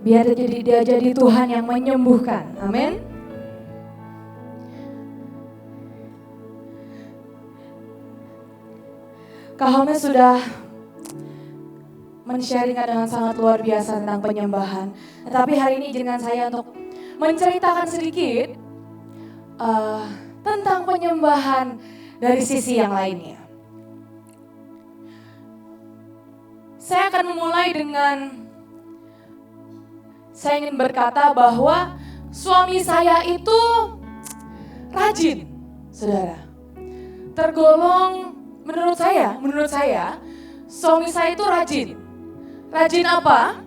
Biar dia jadi Tuhan yang menyembuhkan. Amin. Kak Home sudah men-sharingkan dengan sangat luar biasa tentang penyembahan. Tetapi hari ini izinkan saya untuk menceritakan sedikit tentang penyembahan dari sisi yang lainnya. Saya akan memulai dengan saya ingin berkata bahwa suami saya itu rajin, saudara. Tergolong menurut saya suami saya itu rajin. Rajin apa?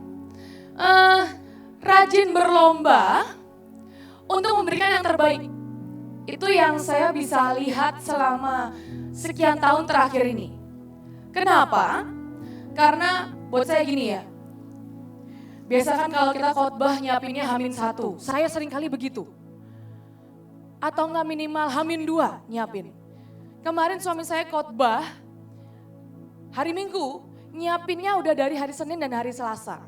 Rajin berlomba untuk memberikan yang terbaik. Itu yang saya bisa lihat selama sekian tahun terakhir ini. Kenapa? Karena buat saya gini ya. Biasa kan kalau kita khotbah nyiapinnya H-1, saya sering kali begitu. Atau enggak minimal H-2 nyiapin. Kemarin suami saya khotbah hari Minggu, nyiapinnya udah dari hari Senin dan hari Selasa.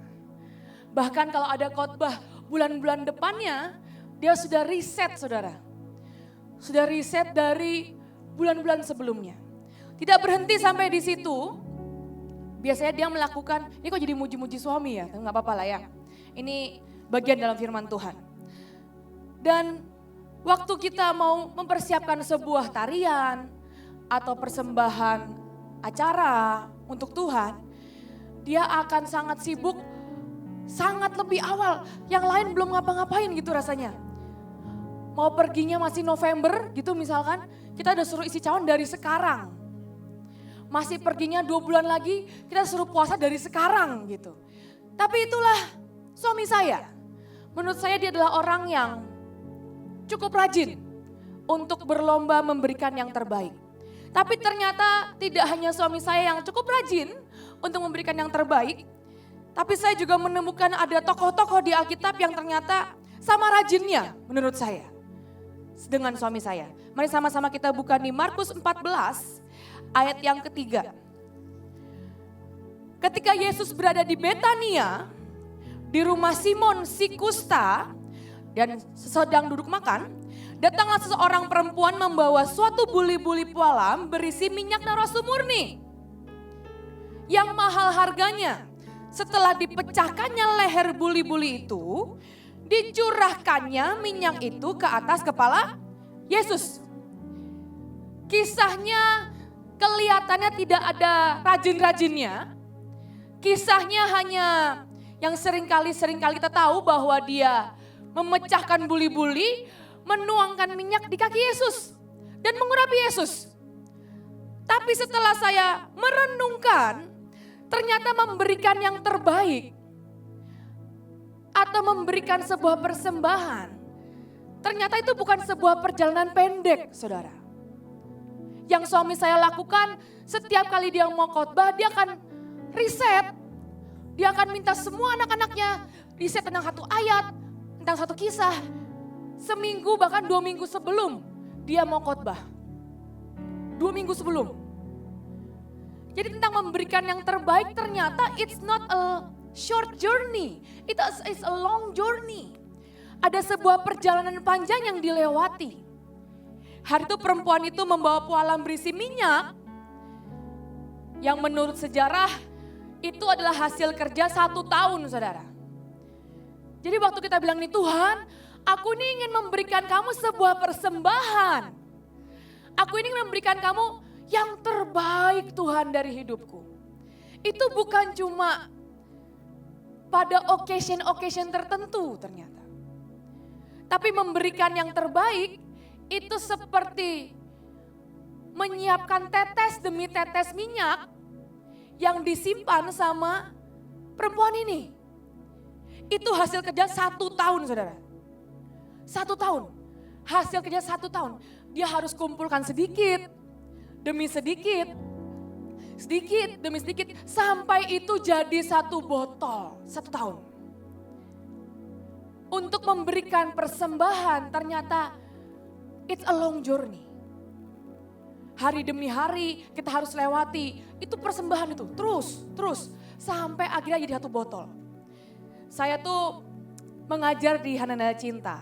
Bahkan kalau ada khotbah bulan-bulan depannya, dia sudah riset saudara. Sudah riset dari bulan-bulan sebelumnya. Tidak berhenti sampai di situ. Biasanya dia melakukan, ini kok jadi muji-muji suami ya, tapi gak apa-apa lah ya. Ini bagian dalam firman Tuhan. Dan waktu kita mau mempersiapkan sebuah tarian atau persembahan acara untuk Tuhan, dia akan sangat sibuk, sangat lebih awal. Yang lain belum ngapa-ngapain gitu rasanya. Mau perginya masih November gitu misalkan, kita udah suruh isi cawan dari sekarang. Masih perginya 2 bulan lagi, kita suruh puasa dari sekarang gitu. Tapi itulah suami saya. Menurut saya dia adalah orang yang cukup rajin untuk berlomba memberikan yang terbaik. Tapi ternyata tidak hanya suami saya yang cukup rajin untuk memberikan yang terbaik. Tapi saya juga menemukan ada tokoh-tokoh di Alkitab yang ternyata sama rajinnya menurut saya. Dengan suami saya. Mari sama-sama kita buka di Markus 14. Ayat yang ketiga. Ketika Yesus berada di Betania, di rumah Simon si kusta dan sedang duduk makan, datanglah seseorang perempuan membawa suatu buli-buli pualam berisi minyak narwastu murni yang mahal harganya. Setelah dipecahkannya leher buli-buli itu, dicurahkannya minyak itu ke atas kepala Yesus. Kisahnya kelihatannya tidak ada rajin-rajinnya. Kisahnya hanya yang seringkali kita tahu bahwa dia memecahkan buli-buli, menuangkan minyak di kaki Yesus dan mengurapi Yesus. Tapi setelah saya merenungkan, ternyata memberikan yang terbaik atau memberikan sebuah persembahan, ternyata itu bukan sebuah perjalanan pendek, saudara. Yang suami saya lakukan setiap kali dia mau khotbah, dia akan riset. Dia akan minta semua anak-anaknya riset tentang satu ayat, tentang satu kisah. Seminggu bahkan 2 minggu sebelum dia mau khotbah. 2 minggu sebelum. Jadi tentang memberikan yang terbaik ternyata it's not a short journey. It's a long journey. Ada sebuah perjalanan panjang yang dilewati. Hari itu perempuan itu membawa pualam berisi minyak yang menurut sejarah itu adalah hasil kerja 1 tahun saudara. Jadi waktu kita bilang nih Tuhan, aku ini ingin memberikan kamu sebuah persembahan. Aku ini ingin memberikan kamu yang terbaik Tuhan dari hidupku. Itu bukan cuma pada occasion tertentu ternyata. Tapi memberikan yang terbaik itu seperti menyiapkan tetes demi tetes minyak yang disimpan sama perempuan ini. Itu hasil kerja 1 tahun saudara. 1 tahun. Hasil kerja 1 tahun. Dia harus kumpulkan sedikit demi sedikit. Sedikit demi sedikit sampai itu jadi 1 botol 1 tahun. Untuk memberikan persembahan ternyata it's a long journey. hari demi hari kita harus lewati. Itu persembahan itu, terus. Sampai akhirnya jadi 1 botol. Saya tuh mengajar di Hananel Cinta.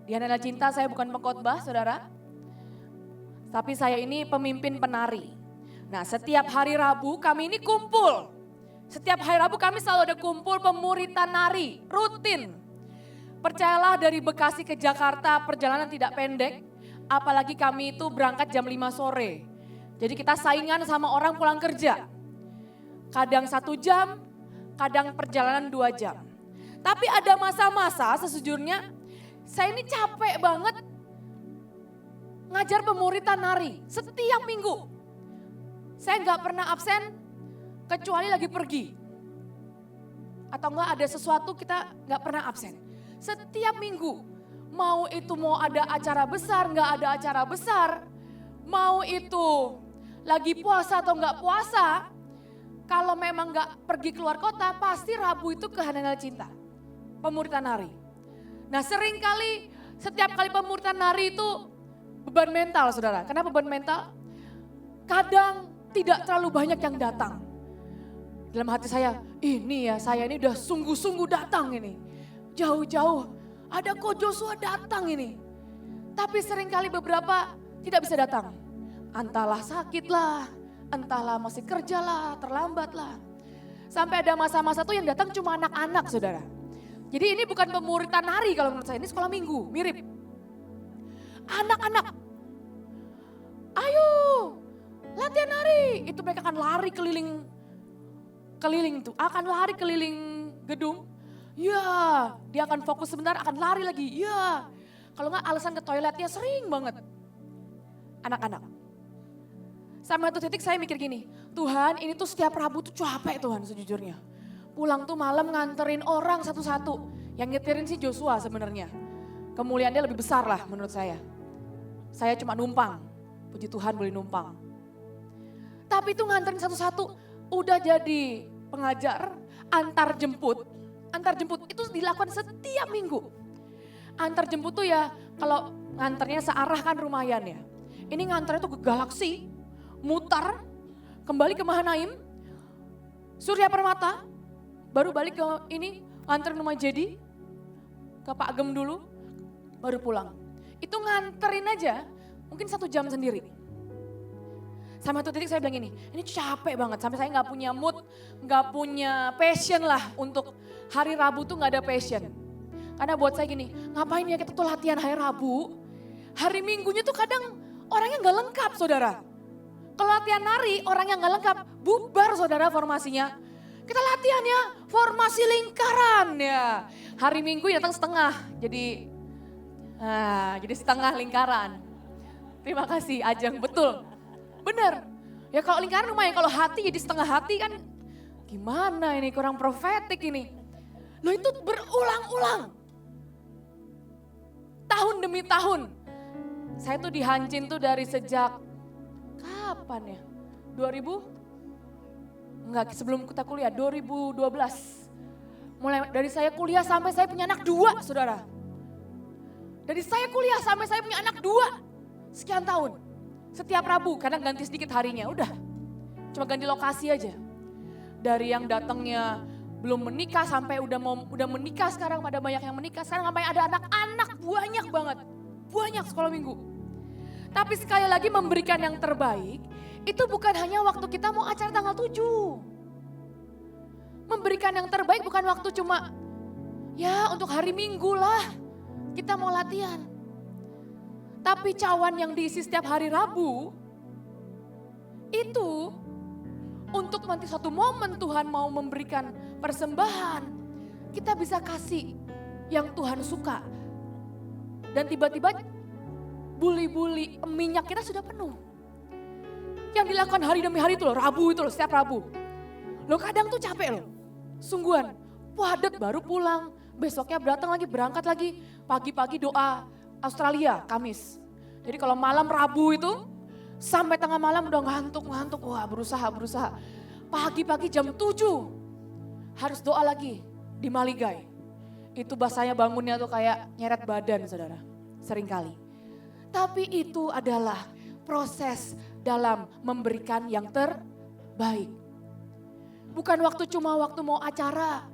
Di Hananel Cinta saya bukan pengkhotbah saudara. Tapi saya ini pemimpin penari. Nah setiap hari Rabu kami ini kumpul. Setiap hari Rabu kami selalu ada kumpul pemuritan nari, rutin. Percayalah dari Bekasi ke Jakarta perjalanan tidak pendek. Apalagi kami itu berangkat jam 5 sore. Jadi kita saingan sama orang pulang kerja. Kadang 1 jam, kadang perjalanan 2 jam. Tapi ada masa-masa sesungguhnya saya ini capek banget ngajar pemuritan nari setiap minggu. Saya nggak pernah absen kecuali lagi pergi. Atau enggak ada sesuatu kita nggak pernah absen. Setiap minggu. Mau ada acara besar, nggak ada acara besar. Mau itu lagi puasa atau nggak puasa. Kalau memang nggak pergi keluar kota, pasti Rabu itu ke Hananel Cinta. Pemuritan nari. Nah seringkali setiap kali pemuritan nari itu beban mental saudara. Kenapa beban mental? Kadang tidak terlalu banyak yang datang. Dalam hati saya, saya ini udah sungguh-sungguh datang ini. Jauh-jauh. Ada Ko Joshua datang ini. Tapi seringkali beberapa tidak bisa datang. Entahlah sakit lah, entahlah masih kerja lah, terlambat lah. Sampai ada masa-masa tuh yang datang cuma anak-anak saudara. Jadi ini bukan pemuritan nari kalau menurut saya, ini sekolah minggu, mirip. Anak-anak, ayo latihan nari. Itu mereka akan lari keliling tuh, akan lari keliling gedung. Ya, dia akan fokus sebentar, akan lari lagi. Ya, kalau nggak alasan ke toiletnya sering banget. Anak-anak. Sampai 1 titik saya mikir gini, Tuhan ini tuh setiap Rabu tuh capek Tuhan sejujurnya. Pulang tuh malam nganterin orang satu-satu. Yang nyetirin sih Joshua sebenarnya. Kemuliaannya lebih besar lah menurut saya. Saya cuma numpang, puji Tuhan boleh numpang. Tapi itu nganterin satu-satu, udah jadi pengajar antar jemput. Antar jemput itu dilakukan setiap minggu. Antar jemput tuh ya kalau nganternya searah kan lumayan ya. Ini nganternya tuh ke Galaksi, mutar, kembali ke Mahanaim, Surya Permata, baru balik ke ini nganterin rumah Jadi, ke Pak Agem dulu, baru pulang. Itu nganterin aja mungkin 1 jam sendiri. Sampai 1 titik saya bilang ini capek banget. Sampai saya gak punya mood, gak punya passion lah untuk hari Rabu tuh gak ada passion. Karena buat saya gini, ngapain ya kita tuh latihan hari Rabu, hari Minggunya tuh kadang orangnya gak lengkap saudara. Kalau latihan nari orangnya gak lengkap, bubar saudara formasinya. Kita latihan ya, formasi lingkaran ya. Hari Minggu datang setengah, jadi setengah lingkaran. Terima kasih Ajeng, betul. Bener, ya kalau lingkaran lumayan, kalau hati jadi setengah hati kan gimana ini, kurang profetik ini. Loh itu berulang-ulang. Tahun demi tahun. Saya tuh dihancin tuh dari sejak kapan ya? 2000? Enggak, sebelum kita kuliah, 2012. Mulai dari saya kuliah sampai saya punya anak 2 saudara. Dari saya kuliah sampai saya punya anak 2. Sekian tahun. Setiap Rabu, karena ganti sedikit harinya, udah. Cuma ganti lokasi aja. Dari yang datangnya belum menikah sampai udah menikah sekarang, pada banyak yang menikah. Sekarang sampai ada anak-anak banyak banget. Banyak sekolah minggu. Tapi sekali lagi memberikan yang terbaik, itu bukan hanya waktu kita mau acara tanggal 7. Memberikan yang terbaik bukan waktu cuma, ya untuk hari Minggu lah kita mau latihan. Tapi cawan yang diisi setiap hari Rabu, itu untuk nanti suatu momen Tuhan mau memberikan persembahan, kita bisa kasih yang Tuhan suka. Dan tiba-tiba buli-buli minyak kita sudah penuh. Yang dilakukan hari demi hari itu loh, Rabu itu loh, setiap Rabu. Loh kadang tuh capek loh, sungguhan, padat baru pulang, besoknya berangkat lagi, pagi-pagi doa. Australia, Kamis. Jadi kalau malam Rabu itu sampai tengah malam udah ngantuk. Wah berusaha. Pagi-pagi jam 7 harus doa lagi di Maligai. Itu bahasanya bangunnya tuh kayak nyeret badan saudara, seringkali. Tapi itu adalah proses dalam memberikan yang terbaik. Bukan cuma waktu mau acara,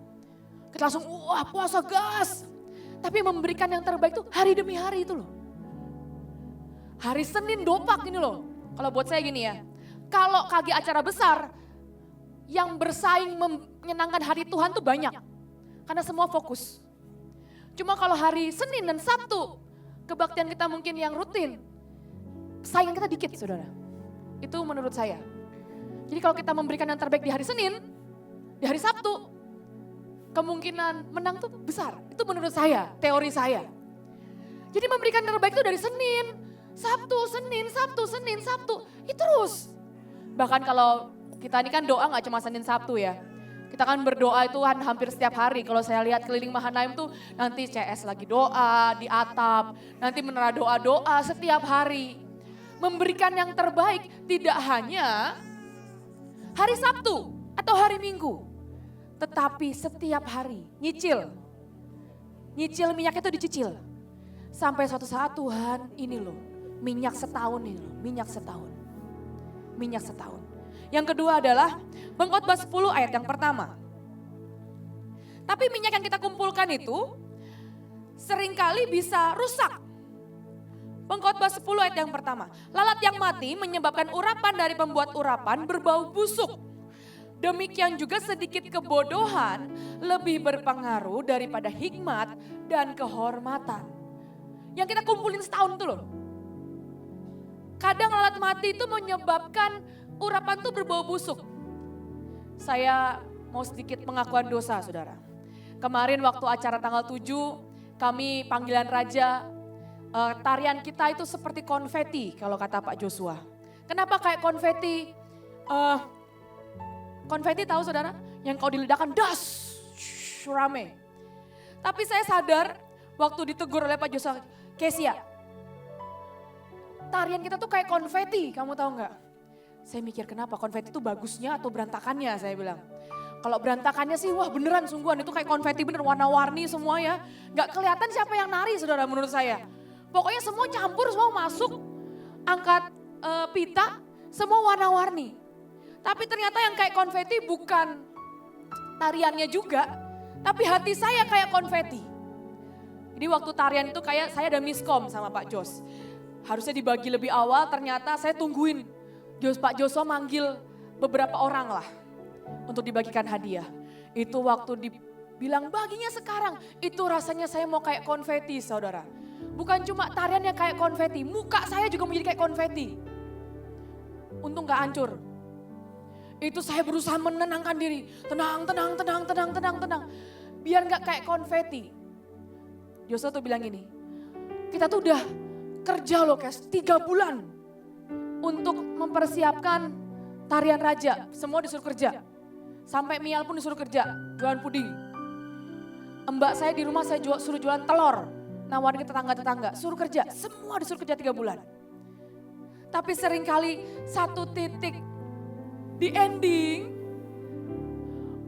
kita langsung wah puasa gas. Tapi memberikan yang terbaik tuh hari demi hari itu loh. Hari Senin dopak ini loh. Kalau buat saya gini ya, kalau KG acara besar, yang bersaing menyenangkan hari Tuhan tuh banyak. Karena semua fokus. Cuma kalau hari Senin dan Sabtu, kebaktian kita mungkin yang rutin, saingan kita dikit saudara. Itu menurut saya. Jadi kalau kita memberikan yang terbaik di hari Senin, di hari Sabtu, kemungkinan menang tuh besar. Itu menurut saya, teori saya. Jadi memberikan yang terbaik itu dari Senin, Sabtu, Senin, Sabtu, Senin, Sabtu. Itu terus. Bahkan kalau kita ini kan doa gak cuma Senin, Sabtu ya. Kita kan berdoa itu kan hampir setiap hari. Kalau saya lihat keliling Mahanaim tuh nanti CS lagi doa di atap. Nanti menera doa-doa setiap hari. Memberikan yang terbaik tidak hanya hari Sabtu atau hari Minggu. Tetapi setiap hari nyicil. Nyicil minyak itu dicicil. Sampai suatu saat Tuhan ini loh. Minyak setahun ini loh. Minyak setahun. Minyak setahun. Yang kedua adalah Pengkhotbah 10 ayat yang pertama. Tapi minyak yang kita kumpulkan itu seringkali bisa rusak. Pengkhotbah 10 ayat yang pertama. Lalat yang mati menyebabkan urapan dari pembuat urapan berbau busuk. Demikian juga sedikit kebodohan lebih berpengaruh daripada hikmat dan kehormatan. Yang kita kumpulin setahun itu loh. Kadang lalat mati itu menyebabkan urapan tuh berbau busuk. Saya mau sedikit pengakuan dosa saudara. Kemarin waktu acara tanggal 7 kami panggilan raja, tarian kita itu seperti konfeti kalau kata Pak Joshua. Kenapa kayak konfeti? Konfeti tahu saudara? Yang kalau diledakkan das, rame. Tapi saya sadar waktu ditegur oleh Pak Joshua, Kesia, tarian kita tuh kayak konfeti, kamu tahu nggak? Saya mikir kenapa konfeti itu bagusnya atau berantakannya saya bilang. Kalau berantakannya sih wah beneran sungguhan itu kayak konfeti bener warna-warni semua ya. Gak kelihatan siapa yang nari saudara menurut saya. Pokoknya semua campur semua masuk angkat pita semua warna-warni. Tapi ternyata yang kayak konfeti bukan tariannya juga. Tapi hati saya kayak konfeti. Jadi waktu tarian itu kayak saya ada miskom sama Pak Jos. Harusnya dibagi lebih awal ternyata saya tungguin. Pak Joshua manggil beberapa orang lah untuk dibagikan hadiah. Itu waktu dibilang baginya sekarang, itu rasanya saya mau kayak konfeti saudara. Bukan cuma tariannya kayak konfeti, muka saya juga menjadi kayak konfeti. Untung gak hancur. Itu saya berusaha menenangkan diri, tenang. Biar gak kayak konfeti. Joshua tuh bilang gini, kita tuh udah kerja loh Kes, 3 bulan. Untuk mempersiapkan tarian raja, semua disuruh kerja. Sampai Mial pun disuruh kerja, jualan puding. Mbak saya di rumah saya suruh jualan telur, nawarin ke tetangga-tetangga, suruh kerja, semua disuruh kerja 3 bulan. Tapi seringkali satu titik di ending,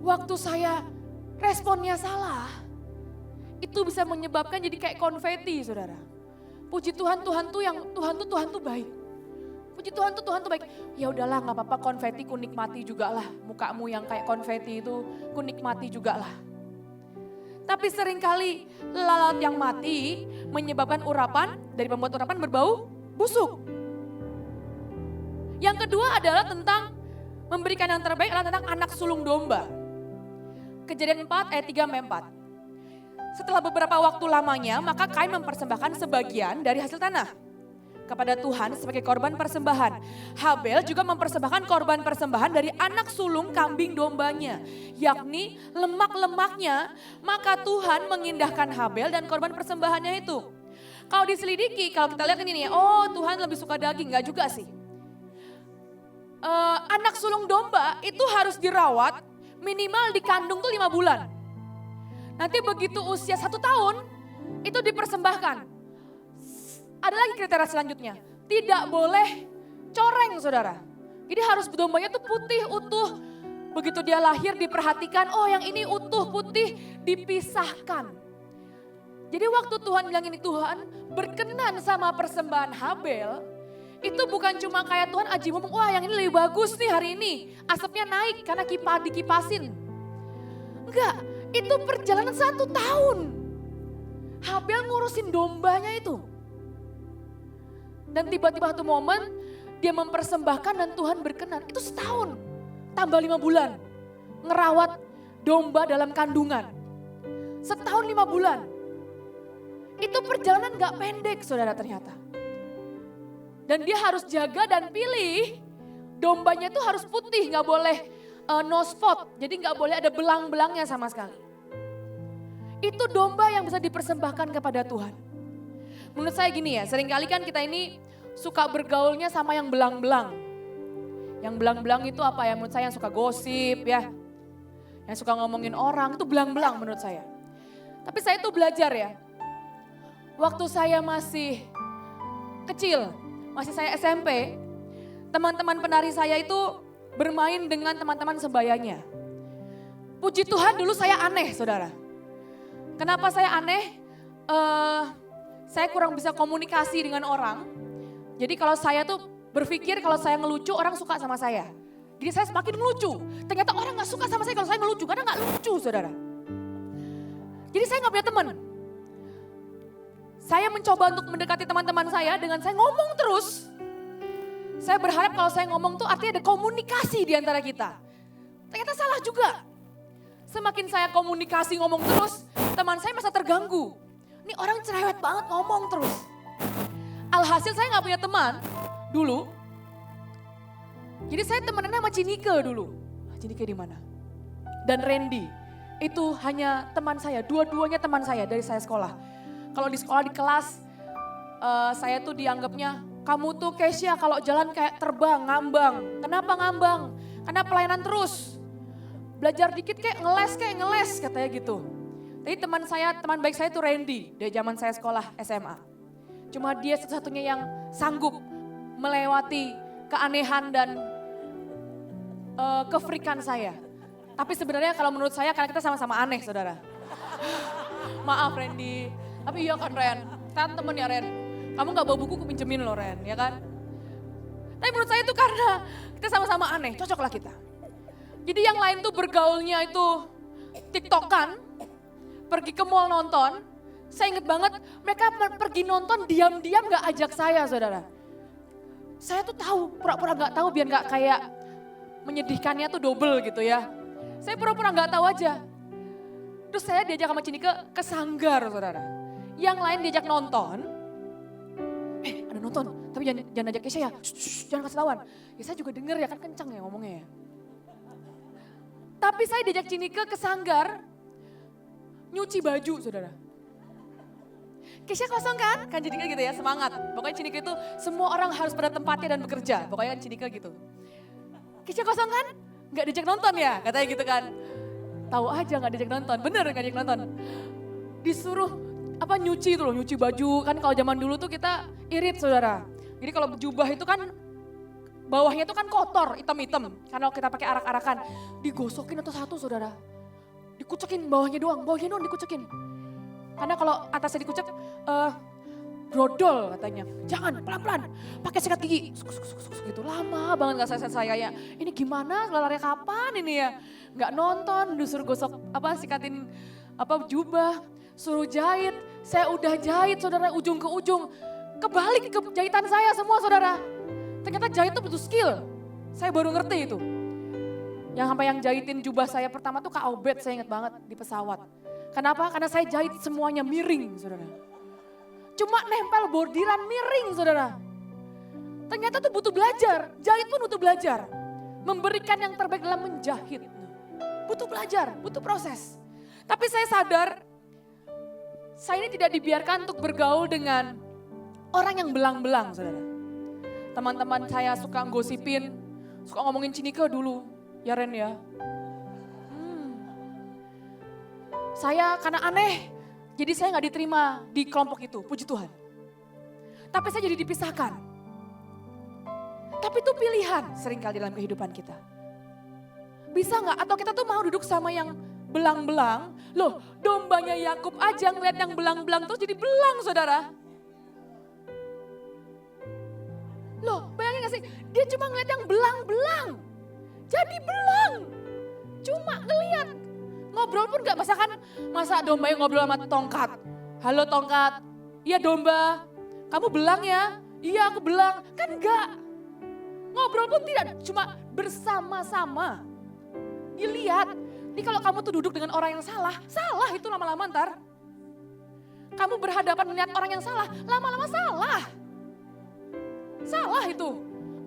waktu saya responnya salah, itu bisa menyebabkan jadi kayak konfeti saudara. Puji Tuhan, Tuhan tuh baik. Puji Tuhan tuh baik. Ya udahlah gak apa-apa konfeti ku nikmati juga lah. Mukamu yang kayak konfeti itu ku nikmati juga lah. Tapi seringkali lalat yang mati menyebabkan urapan dari pembuat urapan berbau busuk. Yang kedua adalah tentang memberikan yang terbaik adalah tentang anak sulung domba. Kejadian 4 ayat 3-4. Setelah beberapa waktu lamanya maka Kain mempersembahkan sebagian dari hasil tanah kepada Tuhan sebagai korban persembahan. Habel juga mempersembahkan korban persembahan dari anak sulung kambing dombanya, yakni lemak-lemaknya. Maka Tuhan mengindahkan Habel dan korban persembahannya itu. Kalau diselidiki, kalau kita lihat ini nih, oh Tuhan lebih suka daging, enggak juga sih. Anak sulung domba itu harus dirawat minimal dikandung tuh 5 bulan. Nanti begitu usia 1 tahun itu dipersembahkan. Ada lagi kriteria selanjutnya, tidak boleh coreng saudara. Jadi harus dombanya tuh putih utuh. Begitu dia lahir diperhatikan, oh yang ini utuh putih dipisahkan. Jadi waktu Tuhan bilang ini Tuhan berkenan sama persembahan Habel, Itu bukan cuma kayak Tuhan aji ngomong, wah yang ini lebih bagus nih hari ini. Asapnya naik karena dikipasin. Enggak, itu perjalanan 1 tahun. Habel ngurusin dombanya itu. Dan tiba-tiba satu momen dia mempersembahkan dan Tuhan berkenan. Itu setahun, tambah 5 bulan. Ngerawat domba dalam kandungan. Setahun 5 bulan. Itu perjalanan gak pendek saudara ternyata. Dan dia harus jaga dan pilih dombanya itu harus putih, gak boleh no spot. Jadi gak boleh ada belang-belangnya sama sekali. Itu domba yang bisa dipersembahkan kepada Tuhan. Menurut saya gini ya, seringkali kan kita ini suka bergaulnya sama yang belang-belang. Yang belang-belang itu apa ya, menurut saya yang suka gosip ya. Yang suka ngomongin orang, itu belang-belang menurut saya. Tapi saya tuh belajar ya. Waktu saya masih kecil, masih saya SMP, teman-teman penari saya itu bermain dengan teman-teman sebayanya. Puji Tuhan dulu saya aneh saudara. Kenapa saya aneh? Saya kurang bisa komunikasi dengan orang. Jadi kalau saya tuh berpikir kalau saya ngelucu orang suka sama saya. Jadi saya semakin ngelucu. Ternyata orang gak suka sama saya kalau saya ngelucu karena gak lucu saudara. Jadi saya gak punya teman. Saya mencoba untuk mendekati teman-teman saya dengan saya ngomong terus. Saya berharap kalau saya ngomong tuh artinya ada komunikasi di antara kita. Ternyata salah juga. Semakin saya komunikasi ngomong terus, teman saya masa terganggu. Ini orang cerewet banget ngomong terus. Alhasil saya gak punya teman dulu. Jadi saya temenannya sama Cinike dulu. Cinike di mana? Dan Randy. Itu hanya teman saya, dua-duanya teman saya dari saya sekolah. Kalau di sekolah di kelas, saya tuh dianggapnya, kamu tuh Kesya kalau jalan kayak terbang, ngambang. Kenapa ngambang? Karena pelayanan terus. Belajar dikit kayak ngeles katanya gitu. Tapi teman baik saya tuh Randy, dari zaman saya sekolah SMA. Cuma dia satu-satunya yang sanggup melewati keanehan dan kefrikan saya. Tapi sebenarnya kalau menurut saya karena kita sama-sama aneh saudara. Maaf Randy, tapi iya kan Ren, kan temen ya Ren. Kamu gak bawa buku, aku pinjemin loh Ren, ya kan. Tapi menurut saya itu karena kita sama-sama aneh, cocoklah kita. Jadi yang lain tuh bergaulnya itu tiktokan, pergi ke mall nonton. Saya inget banget mereka pergi nonton diam-diam gak ajak saya saudara. Saya tuh tahu, pura-pura gak tahu biar gak kayak menyedihkannya tuh double gitu ya. Saya pura-pura gak tahu aja. Terus saya diajak sama Cinike ke sanggar saudara. Yang lain diajak nonton. Ada nonton, tapi jangan ajak Kesya ya. Jangan kasih tahuan. Ya saya juga denger ya kan kencang ya ngomongnya ya. Tapi saya diajak Cinike ke sanggar. Nyuci baju saudara. Kesya kosong kan? Kan Cinike gitu ya semangat. Pokoknya Cinike itu semua orang harus pada tempatnya dan bekerja. Pokoknya Cinike gitu. Kesya kosong kan? Gak diajak nonton ya katanya gitu kan. Tahu aja gak diajak nonton, bener gak diajak nonton. Disuruh nyuci itu loh, nyuci baju. Kan kalau zaman dulu tuh kita irit saudara. Jadi kalau jubah itu kan bawahnya itu kan kotor, hitam-hitam. Karena kita pakai arak-arakan. Digosokin satu-satu saudara. Dikucekin bawahnya doang dikucekin. Karena kalau atasnya dikucek, brodol katanya. Jangan, pelan-pelan. Pakai sikat gigi. Gitu lama banget gak selesai saya ya. Ini gimana, kelarnya kapan ini ya. Gak nonton, disuruh gosok sikatin jubah. Suruh jahit, saya udah jahit saudara ujung ke ujung. Kebalik ke jahitan saya semua saudara. Ternyata jahit itu butuh skill. Saya baru ngerti itu. Yang sampai yang jahitin jubah saya pertama tuh Kak Obed, saya ingat banget di pesawat. Kenapa? Karena saya jahit semuanya miring saudara. Cuma nempel bordiran miring saudara. Ternyata tuh butuh belajar, jahit pun butuh belajar. Memberikan yang terbaik dalam menjahit. Butuh belajar, butuh proses. Tapi saya sadar, saya ini tidak dibiarkan untuk bergaul dengan orang yang belang-belang saudara. Teman-teman saya suka gosipin, suka ngomongin Cinike dulu. Ya Ren ya. Saya karena aneh, jadi saya gak diterima di kelompok itu, puji Tuhan. Tapi saya jadi dipisahkan. Tapi itu pilihan seringkali dalam kehidupan kita. Bisa gak? Atau kita tuh mau duduk sama yang belang-belang. Loh, dombanya Yakub aja ngeliat yang belang-belang terus jadi belang saudara. Loh, gak sih? Dia cuma ngeliat yang belang-belang. Jadi belang. Cuma ngeliat. Ngobrol pun gak, masa domba yang ngobrol sama tongkat. Halo tongkat, iya domba, kamu belang ya? Iya aku belang. Kan enggak. Ngobrol pun tidak, cuma bersama-sama. Dilihat, ini kalau kamu tuh duduk dengan orang yang salah itu lama-lama ntar. Kamu berhadapan melihat orang yang salah, lama-lama salah. Salah itu.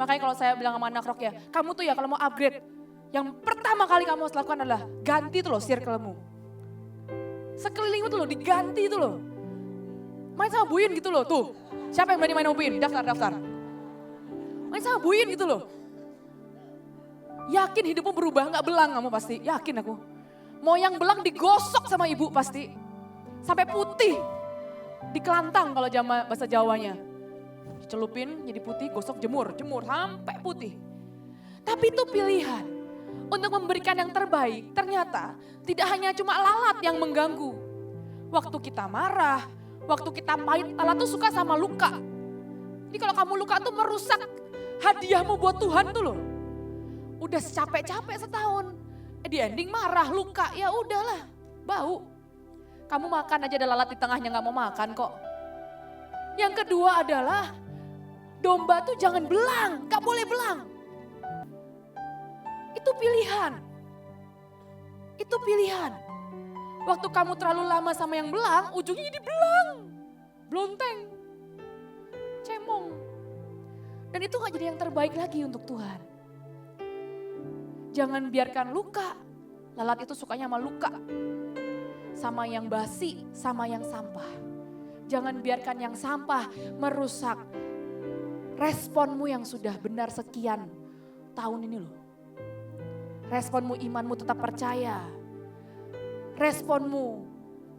Makanya kalau saya bilang sama anak rock ya, kamu tuh ya kalau mau upgrade, yang pertama kali kamu harus lakukan adalah ganti tuh loh circle-mu. Sekelilingmu tuh loh diganti tuh loh. Main sama Buin gitu loh tuh. Siapa yang berani main sama Buin? Daftar. Main sama Buin gitu loh. Yakin hidupmu berubah, gak belang kamu pasti. Yakin aku. Mau yang belang digosok sama ibu pasti. Sampai putih. Dikelantang kalau bahasa Jawanya. Dicelupin jadi putih, gosok jemur sampai putih. Tapi itu pilihan. Untuk memberikan yang terbaik, ternyata tidak hanya cuma lalat yang mengganggu. Waktu kita marah, waktu kita pahit, lalat tuh suka sama luka. Jadi kalau kamu luka tuh merusak hadiahmu buat Tuhan tuh loh. Udah capek-capek setahun, di ending marah, luka, ya udahlah, bau. Kamu makan aja ada lalat di tengahnya gak mau makan kok. Yang kedua adalah domba tuh jangan belang, gak boleh belang. Itu pilihan. Itu pilihan. Waktu kamu terlalu lama sama yang belang, ujungnya jadi belang. Blonteng. Cemong. Dan itu gak jadi yang terbaik lagi untuk Tuhan. Jangan biarkan luka. Lalat itu sukanya sama luka. Sama yang basi, sama yang sampah. Jangan biarkan yang sampah merusak responmu yang sudah benar sekian tahun ini loh. Responmu, imanmu tetap percaya. Responmu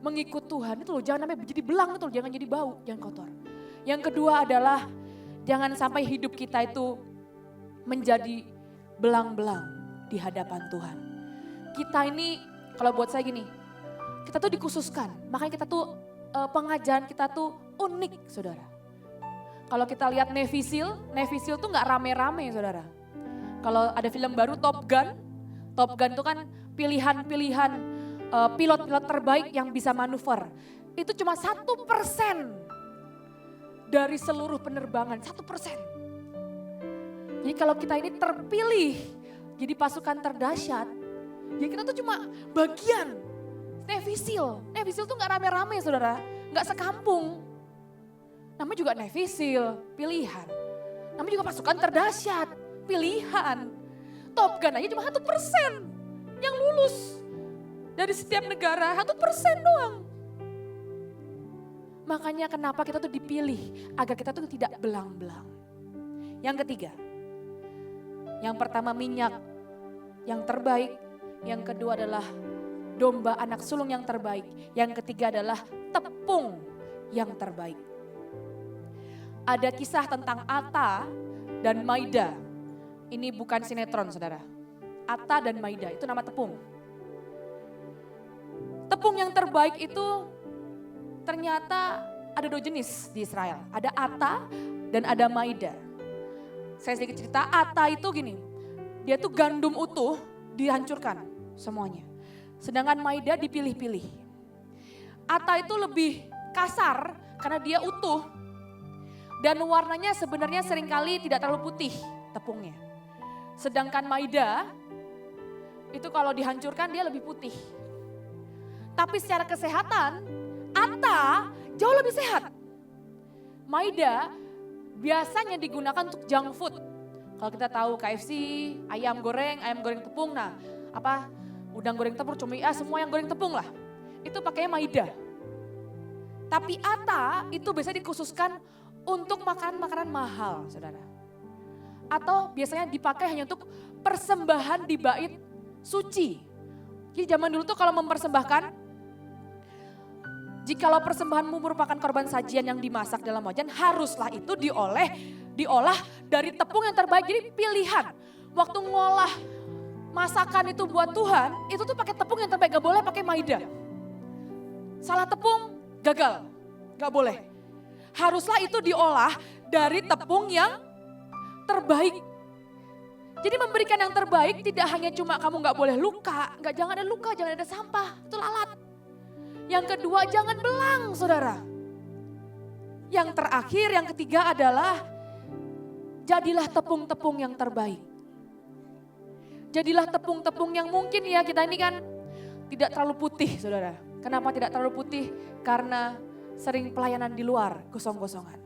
mengikut Tuhan itu loh, jangan sampai jadi belang itu loh, jangan jadi bau, jangan kotor. Yang kedua adalah jangan sampai hidup kita itu menjadi belang-belang di hadapan Tuhan. Kita ini, kalau buat saya gini, kita tuh dikhususkan, makanya kita tuh pengajaran kita tuh unik saudara. Kalau kita lihat Navy Seal tuh gak rame-rame saudara. Kalau ada film baru Top Gun tuh kan pilihan-pilihan pilot-pilot terbaik yang bisa manuver. Itu cuma 1% dari seluruh penerbangan, 1%. Jadi kalau kita ini terpilih jadi pasukan terdahsyat, ya kita tuh cuma bagian Navy Seal tuh gak rame-rame saudara, gak sekampung. Namanya juga Navy Seal, pilihan. Namanya juga pasukan terdahsyat, pilihan. Top Gun aja cuma 1% yang lulus. Dari setiap negara 1% doang. Makanya kenapa kita tuh dipilih, agar kita tuh tidak belang-belang. Yang ketiga, yang pertama minyak yang terbaik. Yang kedua adalah domba anak sulung yang terbaik. Yang ketiga adalah tepung yang terbaik. Ada kisah tentang Atta dan Maida. Ini bukan sinetron saudara. Atta dan Maida itu nama tepung. Tepung yang terbaik itu ternyata ada 2 jenis di Israel. Ada Atta dan ada Maida. Saya sedikit cerita, Atta itu gini. Dia tuh gandum utuh dihancurkan semuanya. Sedangkan Maida dipilih-pilih. Atta itu lebih kasar karena dia utuh. Dan warnanya sebenarnya seringkali tidak terlalu putih tepungnya. Sedangkan Maida itu kalau dihancurkan dia lebih putih. Tapi secara kesehatan Atta jauh lebih sehat. Maida biasanya digunakan untuk junk food. Kalau kita tahu KFC, ayam goreng tepung, udang goreng tepung, cumi, semua yang goreng tepung lah. Itu pakainya Maida. Tapi Atta itu biasanya dikhususkan untuk makanan mahal, saudara. Atau biasanya dipakai hanya untuk persembahan di bait suci. Jadi zaman dulu tuh kalau mempersembahkan, jikalau persembahanmu merupakan korban sajian yang dimasak dalam wajan, haruslah itu diolah dari tepung yang terbaik. Jadi pilihan, waktu ngolah masakan itu buat Tuhan, itu tuh pakai tepung yang terbaik, gak boleh pakai Maida. Salah tepung, gagal, gak boleh. Haruslah itu diolah dari tepung yang terbaik. Jadi memberikan yang terbaik tidak hanya cuma kamu gak boleh luka, jangan ada luka, jangan ada sampah, itu lalat. Yang kedua jangan belang saudara. Yang terakhir, yang ketiga adalah jadilah tepung-tepung yang terbaik. Jadilah tepung-tepung yang mungkin ya kita ini kan tidak terlalu putih saudara. Kenapa tidak terlalu putih? Karena sering pelayanan di luar, gosong-gosongan.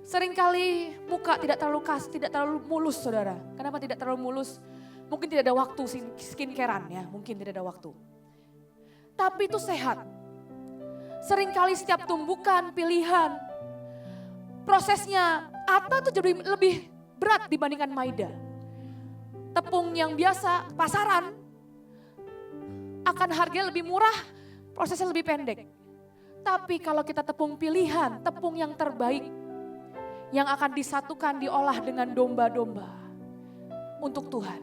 Seringkali muka tidak terlalu tidak terlalu mulus saudara. Kenapa tidak terlalu mulus? Mungkin tidak ada waktu skincarean ya, mungkin tidak ada waktu. Tapi itu sehat. Seringkali setiap tumbukan, pilihan, prosesnya Atta itu jadi lebih berat dibandingkan Maida. Tepung yang biasa, pasaran, akan harganya lebih murah, prosesnya lebih pendek. Tapi kalau kita tepung pilihan, tepung yang terbaik, yang akan disatukan diolah dengan domba-domba untuk Tuhan.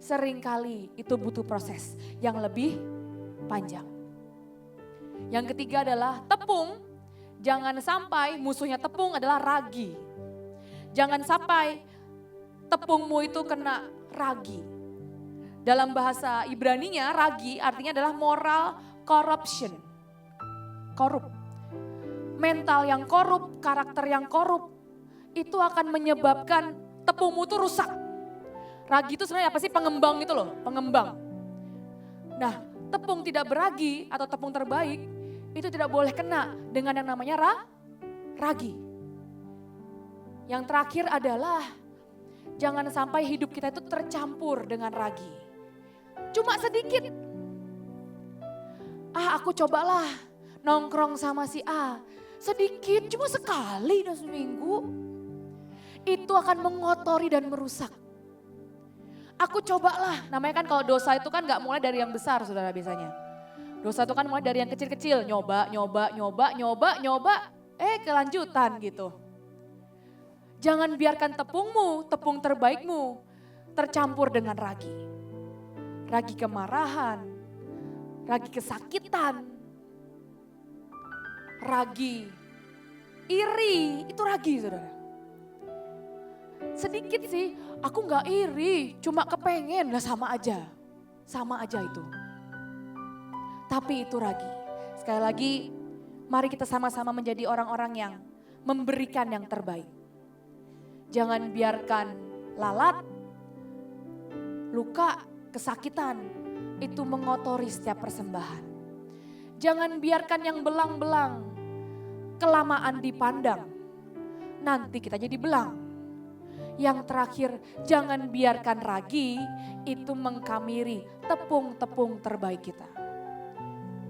Seringkali itu butuh proses yang lebih panjang. Yang ketiga adalah tepung, jangan sampai musuhnya tepung adalah ragi. Jangan sampai tepungmu itu kena ragi. Dalam bahasa Ibraninya ragi artinya adalah moral corruption. Korup. Mental yang korup, karakter yang korup. Itu akan menyebabkan tepungmu itu rusak. Ragi itu sebenarnya apa sih? Pengembang itu loh, pengembang. Nah, tepung tidak beragi atau tepung terbaik itu tidak boleh kena dengan yang namanya ragi. Yang terakhir adalah jangan sampai hidup kita itu tercampur dengan ragi. Cuma sedikit. Aku cobalah nongkrong sama si A. Sedikit, cuma sekali dan seminggu. Itu akan mengotori dan merusak. Aku cobalah, namanya kan kalau dosa itu kan gak mulai dari yang besar saudara biasanya. Dosa itu kan mulai dari yang kecil-kecil, nyoba, kelanjutan gitu. Jangan biarkan tepungmu, tepung terbaikmu tercampur dengan ragi. Ragi kemarahan, ragi kesakitan, ragi iri, itu ragi saudara. Sedikit sih, aku gak iri, cuma kepengen, lah sama aja itu. Tapi itu ragi. Sekali lagi, mari kita sama-sama menjadi orang-orang yang memberikan yang terbaik. Jangan biarkan lalat, luka, kesakitan itu mengotori setiap persembahan. Jangan biarkan yang belang-belang kelamaan dipandang, nanti kita jadi belang. Yang terakhir, jangan biarkan ragi itu mengkamiri tepung-tepung terbaik kita.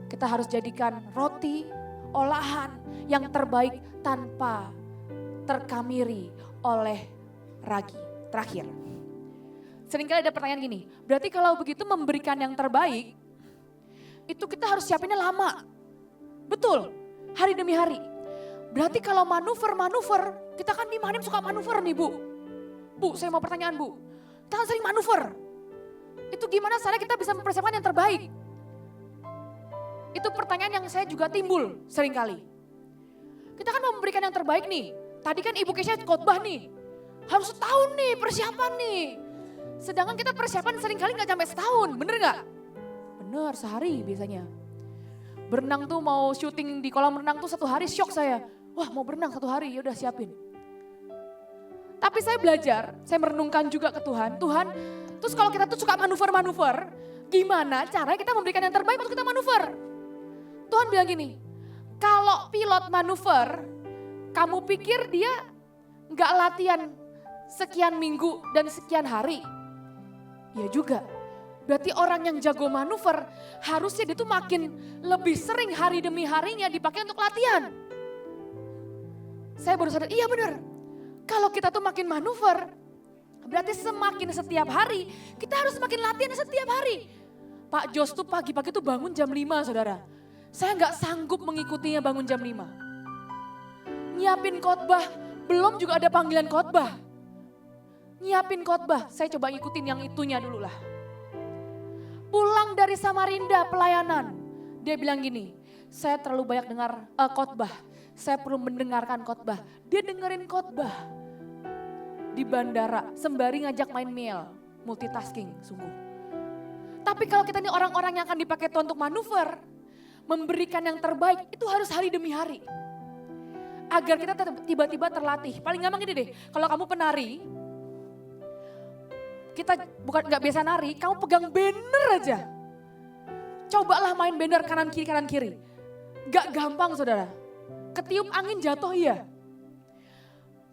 Kita harus jadikan roti, olahan yang terbaik tanpa terkamiri oleh ragi. Terakhir, seringkali ada pertanyaan gini, berarti kalau begitu memberikan yang terbaik, itu kita harus siapinnya lama. Betul, hari demi hari. Berarti kalau manuver, kita kan di Mahanim suka manuver nih Bu. Bu, saya mau pertanyaan Bu, kita kan sering manuver. Itu gimana caranya kita bisa mempersiapkan yang terbaik? Itu pertanyaan yang saya juga timbul seringkali. Kita kan mau memberikan yang terbaik nih. Tadi kan Ibu Kesha khotbah nih. Harus setahun nih persiapan nih. Sedangkan kita persiapan seringkali gak sampai setahun, bener gak? Bener, sehari biasanya. Berenang tuh mau syuting di kolam renang tuh 1 hari syok saya. Wah mau berenang 1 hari, yaudah siapin. Tapi saya belajar, saya merenungkan juga ke Tuhan. Tuhan, terus kalau kita tuh suka manuver-manuver, gimana caranya kita memberikan yang terbaik untuk kita manuver? Tuhan bilang gini, kalau pilot manuver, kamu pikir dia gak latihan sekian minggu dan sekian hari? Ya juga, berarti orang yang jago manuver, harusnya dia tuh makin lebih sering hari demi harinya dipakai untuk latihan. Saya baru sadar, iya benar. Kalau kita tuh makin manuver, berarti semakin setiap hari, kita harus makin latihan setiap hari. Pak Jos tuh pagi-pagi tuh bangun jam 5 saudara. Saya gak sanggup mengikutinya bangun jam 5. Nyiapin khotbah, belum juga ada panggilan khotbah. Nyiapin khotbah, saya coba ngikutin yang itunya dulu lah. Pulang dari Samarinda pelayanan, dia bilang gini, saya terlalu banyak dengar khotbah. Saya perlu mendengarkan khotbah. Dia dengerin khotbah. di bandara sembari ngajak main meal, multitasking sungguh. Tapi kalau kita ini orang-orang yang akan dipakai Tuhan untuk manuver, memberikan yang terbaik itu harus hari demi hari. Agar kita tiba-tiba terlatih. Paling gampang gini deh, kalau kamu penari, kita bukan nggak biasa nari, kamu pegang banner aja. Cobalah main banner kanan kiri. Gak gampang saudara. Ketiup angin jatuh iya.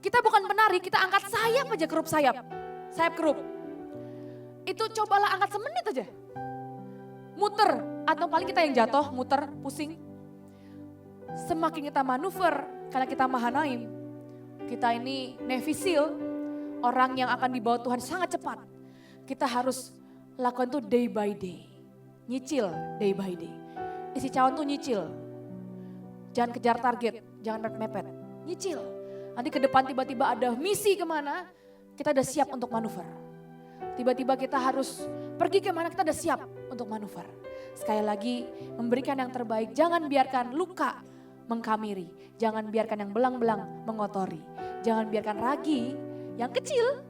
Kita bukan penari, kita angkat sayap aja, kerup sayap. Sayap kerup. Itu cobalah angkat semenit aja. Muter, atau paling kita yang jatuh, muter, pusing. Semakin kita manuver, karena kita Mahanaim, kita ini Navy SEAL, orang yang akan dibawa Tuhan sangat cepat. Kita harus lakukan itu day by day. Nyicil day by day. Isi cawan tuh nyicil. Jangan kejar target, jangan mepet-mepet. Nyicil. Nanti ke depan tiba-tiba ada misi kemana, kita udah siap untuk manuver. Tiba-tiba kita harus pergi kemana, kita udah siap untuk manuver. Sekali lagi, memberikan yang terbaik. Jangan biarkan luka mengkamiri. Jangan biarkan yang belang-belang mengotori. Jangan biarkan ragi yang kecil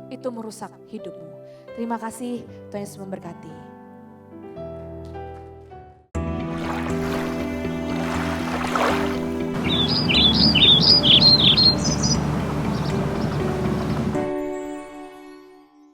itu merusak hidupmu. Terima kasih, Tuhan Yesus memberkati.